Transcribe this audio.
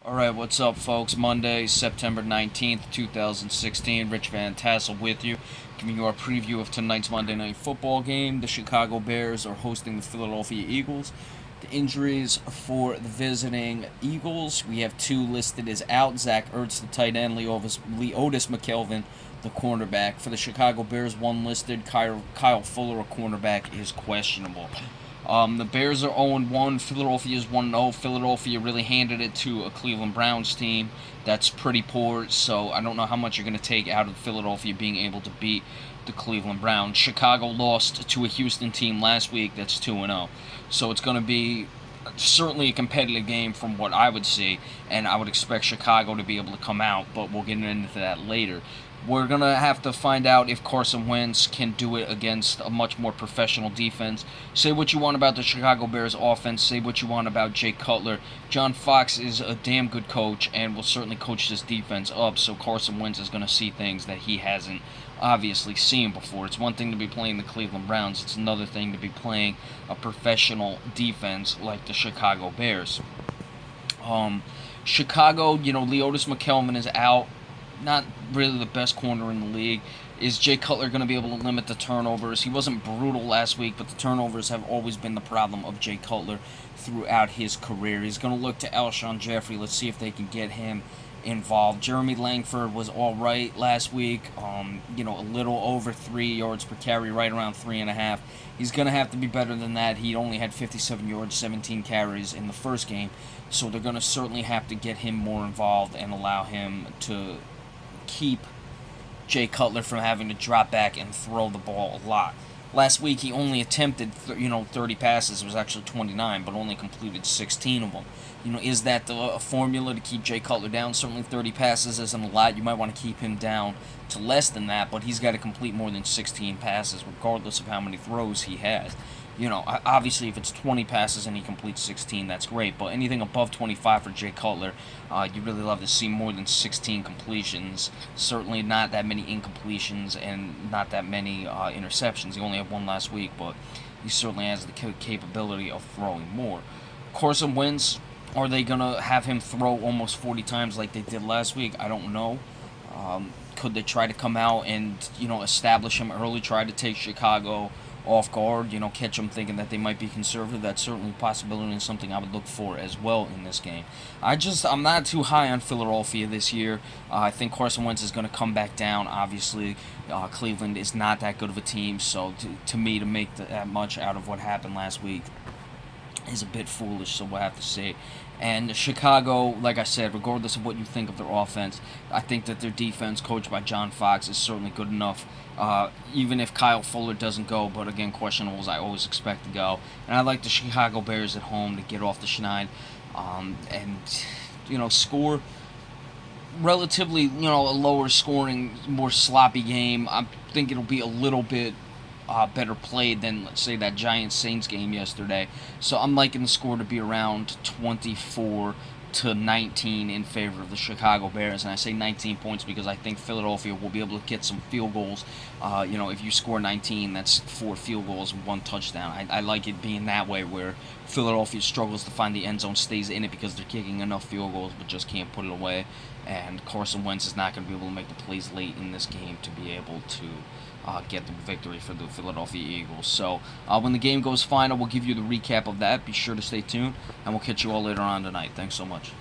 Alright, what's up, folks? Monday, September 19th, 2016. Rich Van Tassel with you, giving you our preview of tonight's Monday Night Football game. The Chicago Bears are hosting the Philadelphia Eagles. The injuries for the visiting Eagles, we have two listed as out. Zach Ertz, the tight end, Leotis McKelvin, the cornerback. For the Chicago Bears, one listed, Kyle Fuller, a cornerback, is questionable. The Bears are 0-1. Philadelphia is 1-0. Philadelphia really handed it to a Cleveland Browns team that's pretty poor, so I don't know how much you're going to take out of Philadelphia being able to beat the Cleveland Browns. Chicago lost to a Houston team last week that's 2-0. So it's going to be certainly a competitive game from what I would see, and I would expect Chicago to be able to come out, but we'll get into that later. We're going to have to find out if Carson Wentz can do it against a much more professional defense. Say what you want about the Chicago Bears offense. Say what you want about Jay Cutler. John Fox is a damn good coach and will certainly coach this defense up, so Carson Wentz is going to see things that he hasn't obviously seen before. It's one thing to be playing the Cleveland Browns. It's another thing to be playing a professional defense like the Chicago Bears. Chicago, Leotis McKelvin is out. Not really the best corner in the league. Is Jay Cutler going to be able to limit the turnovers? He wasn't brutal last week, but the turnovers have always been the problem of Jay Cutler throughout his career. He's going to look to Alshon Jeffrey. Let's see if they can get him involved. Jeremy Langford was all right last week. A little over 3 yards per carry, right around 3.5. He's going to have to be better than that. He only had 57 yards, 17 carries in the first game, so they're going to certainly have to get him more involved and allow him to keep Jay Cutler from having to drop back and throw the ball a lot. Last week he only attempted 30 passes. It was actually 29, but only completed 16 of them. Is that a formula to keep Jay Cutler down? Certainly 30 passes isn't a lot. You might want to keep him down to less than that, but he's got to complete more than 16 passes regardless of how many throws he has. Obviously, if it's 20 passes and he completes 16, that's great. But anything above 25 for Jay Cutler, you really love to see more than 16 completions. Certainly not that many incompletions and not that many interceptions. He only had one last week, but he certainly has the capability of throwing more. Carson Wentz, are they going to have him throw almost 40 times like they did last week? I don't know. Could they try to come out and, establish him early, try to take Chicago off guard, catch them thinking that they might be conservative? That's certainly a possibility and something I would look for as well in this game. I'm not too high on Philadelphia this year. I think Carson Wentz is going to come back down. Obviously, Cleveland is not that good of a team, so to me, to make that much out of what happened last week is a bit foolish, so we'll have to see. And Chicago, like I said, regardless of what you think of their offense, I think that their defense, coached by John Fox, is certainly good enough, even if Kyle Fuller doesn't go, but again, questionables I always expect to go. And I like the Chicago Bears at home to get off the schneid and score relatively, a lower scoring, more sloppy game. I think it'll be a little bit better played than, let's say, that Giants-Saints game yesterday. So I'm liking the score to be around 24-19 in favor of the Chicago Bears. And I say 19 points because I think Philadelphia will be able to get some field goals. If you score 19, that's 4 field goals and 1 touchdown. I like it being that way, where Philadelphia struggles to find the end zone, stays in it because they're kicking enough field goals but just can't put it away. And Carson Wentz is not going to be able to make the plays late in this game to be able to get the victory for the Philadelphia Eagles. So when the game goes final, we'll give you the recap of that. Be sure to stay tuned, and we'll catch you all later on tonight. Thanks so much.